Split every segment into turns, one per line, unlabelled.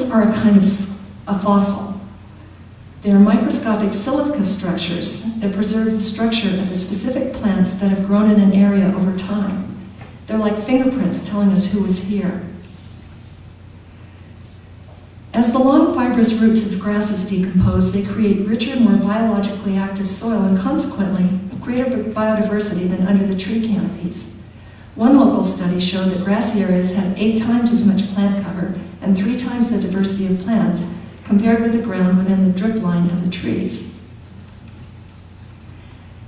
Ponderosa are a kind of a fossil. They are microscopic silica structures that preserve the structure of the specific plants that have grown in an area over time. They're like fingerprints telling us who was here. As the long fibrous roots of grasses decompose, they create richer, more biologically active soil and consequently greater biodiversity than under the tree canopies. One local study showed that grassy areas had 8 times as much plant cover and 3 times the diversity of plants compared with the ground within the drip line of the trees.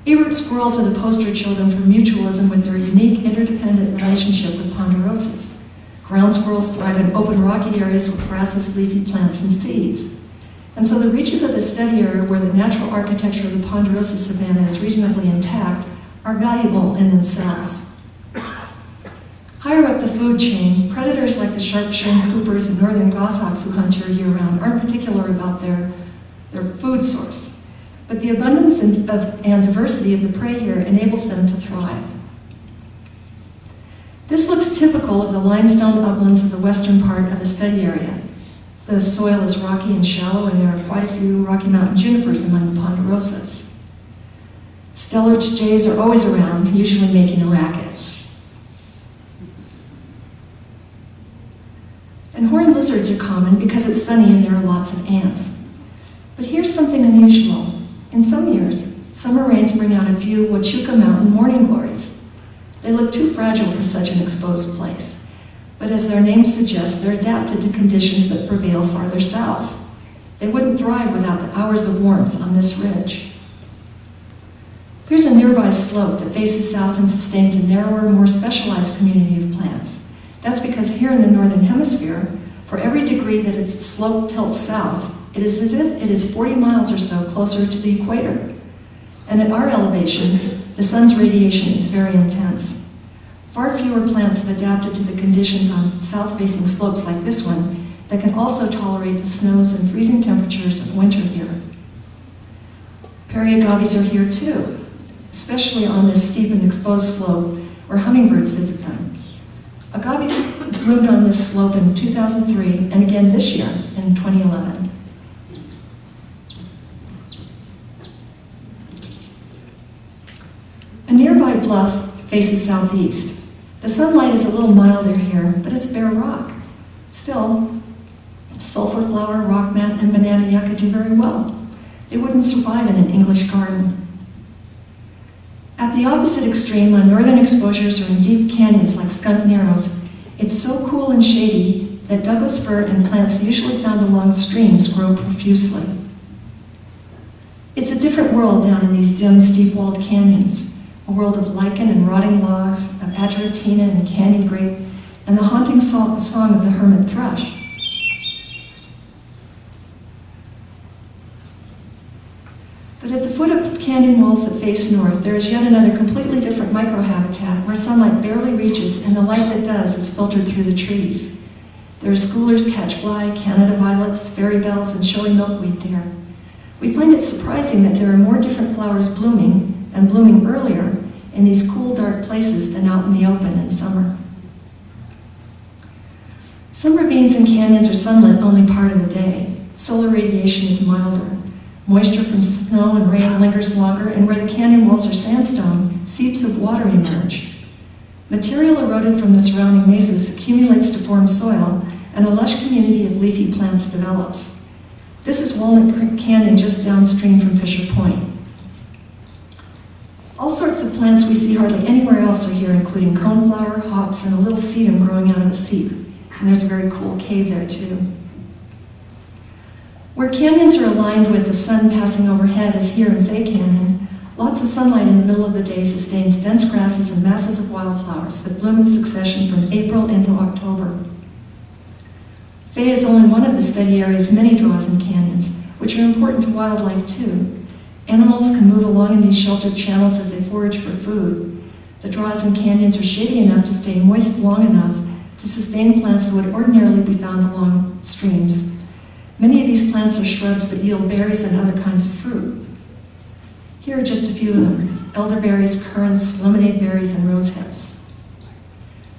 Eroot squirrels are the poster children for mutualism with their unique interdependent relationship with ponderosas. Ground squirrels thrive in open rocky areas with grasses, leafy plants, and seeds. And so the reaches of the study area where the natural architecture of the ponderosa savanna is reasonably intact are valuable in themselves. Higher up the food chain, predators like the sharp-shinned coopers and northern goshawks who hunt here year-round aren't particular about their food source, but the abundance and diversity of the prey here enables them to thrive. This looks typical of the limestone uplands of the western part of the study area. The soil is rocky and shallow, and there are quite a few Rocky Mountain junipers among the ponderosas. Stellar jays are always around, usually making a racket. And horned lizards are common because it's sunny and there are lots of ants. But here's something unusual. In some years, summer rains bring out a few Huachuca Mountain morning glories. They look too fragile for such an exposed place, but as their name suggests, they're adapted to conditions that prevail farther south. They wouldn't thrive without the hours of warmth on this ridge. Here's a nearby slope that faces south and sustains a narrower, more specialized community of plants. That's because here in the northern hemisphere, for every degree that its slope tilts south, it is as if it is 40 miles or so closer to the equator. And at our elevation, the sun's radiation is very intense. Far fewer plants have adapted to the conditions on south-facing slopes like this one that can also tolerate the snows and freezing temperatures of winter here. Prairie agaves are here too, especially on this steep and exposed slope where hummingbirds visit them. Agaves bloomed on this slope in 2003 and again this year in 2011. A nearby bluff faces southeast. The sunlight is a little milder here, but it's bare rock. Still, sulfur flower, rock mat, and banana yucca do very well. They wouldn't survive in an English garden. At the opposite extreme, on northern exposures or in deep canyons like Skunk Narrows, it's so cool and shady that Douglas fir and plants usually found along streams grow profusely. It's a different world down in these dim, steep-walled canyons. A world of lichen and rotting logs, of ageratina and canyon grape, and the haunting song of the hermit thrush. But at the foot of canyon walls that face north, there is yet another completely different microhabitat where sunlight barely reaches and the light that does is filtered through the trees. There are schoolers' catchfly, Canada violets, fairy bells, and showy milkweed there. We find it surprising that there are more different flowers blooming, and blooming earlier, in these cool, dark places than out in the open in summer. Some ravines and canyons are sunlit only part of the day. Solar radiation is milder. Moisture from snow and rain lingers longer, and where the canyon walls are sandstone, seeps of water emerge. Material eroded from the surrounding mesas accumulates to form soil, and a lush community of leafy plants develops. This is Walnut Canyon just downstream from Fisher Point. All sorts of plants we see hardly anywhere else are here, including coneflower, hops, and a little sedum growing out of a seep. And there's a very cool cave there too. Where canyons are aligned with the sun passing overhead, as here in Fay Canyon, lots of sunlight in the middle of the day sustains dense grasses and masses of wildflowers that bloom in succession from April into October. Fay is only one of the study area's many draws and canyons, which are important to wildlife too. Animals can move along in these sheltered channels as they forage for food. The draws and canyons are shady enough to stay moist long enough to sustain plants that would ordinarily be found along streams. Many of these plants are shrubs that yield berries and other kinds of fruit. Here are just a few of them: elderberries, currants, lemonade berries, and rosehips.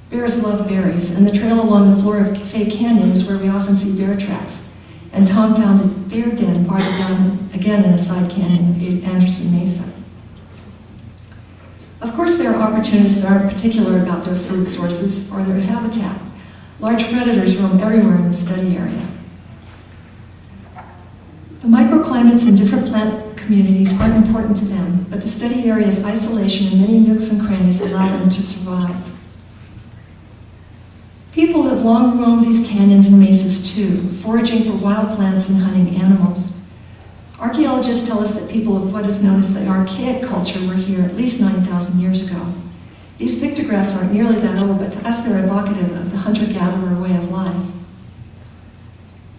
Bears love berries, and the trail along the floor of Fay Canyon is where we often see bear tracks. And Tom found a bear den farther down, again in a side canyon, Anderson Mesa. Of course, there are opportunities that aren't particular about their food sources or their habitat. Large predators roam everywhere in the study area. The microclimates in different plant communities aren't important to them, but the study area's isolation and many nooks and crannies allow them to survive. People have long roamed these canyons and mesas too, foraging for wild plants and hunting animals. Archaeologists tell us that people of what is known as the archaic culture were here at least 9,000 years ago. These pictographs aren't nearly that old, but to us they're evocative of the hunter-gatherer way of life.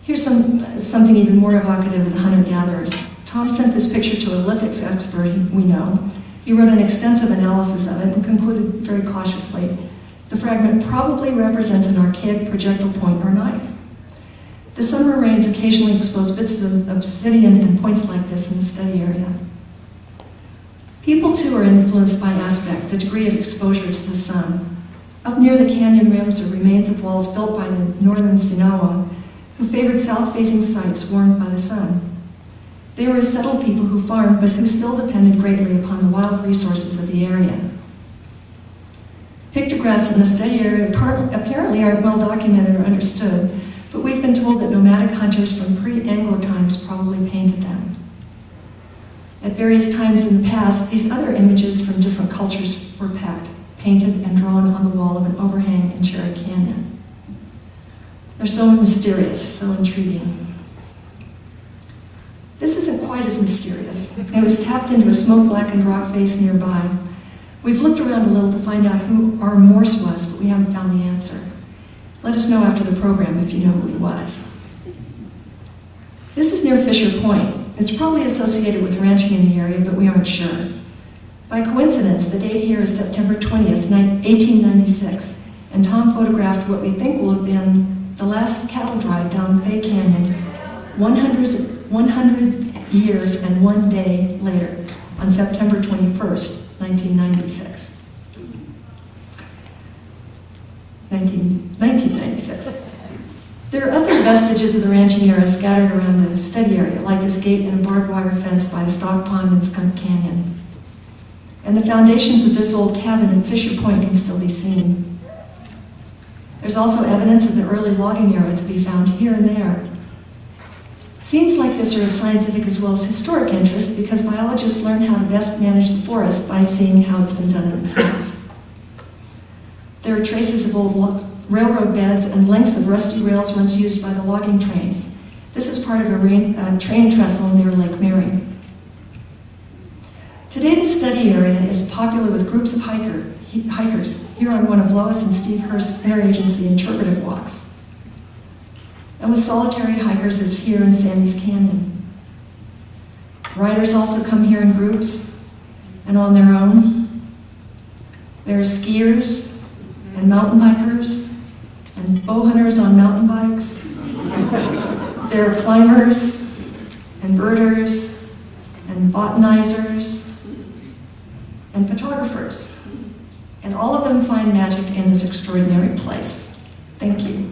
Here's something even more evocative of the hunter-gatherers. Tom sent this picture to a lithics expert we know. He wrote an extensive analysis of it and concluded very cautiously, the fragment probably represents an archaic projectile point or knife. The summer rains occasionally expose bits of obsidian and points like this in the study area. People too are influenced by aspect, the degree of exposure to the sun. Up near the canyon rims are remains of walls built by the northern Sinawa, who favored south-facing sites warmed by the sun. They were a settled people who farmed, but who still depended greatly upon the wild resources of the area. Pictographs in the study area apparently aren't well documented or understood, but we've been told that nomadic hunters from pre-Anglo times probably painted them. At various times in the past, these other images from different cultures were painted and drawn on the wall of an overhang in Cherry Canyon. They're so mysterious, so intriguing. This isn't quite as mysterious. It was tapped into a smoke-blackened rock face nearby. We've looked around a little to find out who our Morse was, but we haven't found the answer. Let us know after the program if you know who he was. This is near Fisher Point. It's probably associated with ranching in the area, but we aren't sure. By coincidence, the date here is September 20th, 1896, and Tom photographed what we think will have been the last cattle drive down Fay Canyon 100 years and 1 day later, on September 21st, 1996. 1996. There are other vestiges of the ranching era scattered around the study area, like this gate and a barbed wire fence by a stock pond in Skunk Canyon. And the foundations of this old cabin in Fisher Point can still be seen. There's also evidence of the early logging era to be found here and there. Scenes like this are of scientific as well as historic interest because biologists learn how to best manage the forest by seeing how it's been done in the past. There are traces of old railroad beds and lengths of rusty rails once used by the logging trains. This is part of a train trestle near Lake Mary. Today the study area is popular with groups of hikers, here on one of Lois and Steve Hurst's interagency interpretive walks. And with solitary hikers as here in Sandy's Canyon. Riders also come here in groups and on their own. There are skiers and mountain bikers and bow hunters on mountain bikes. There are climbers and birders and botanizers and photographers. And all of them find magic in this extraordinary place. Thank you.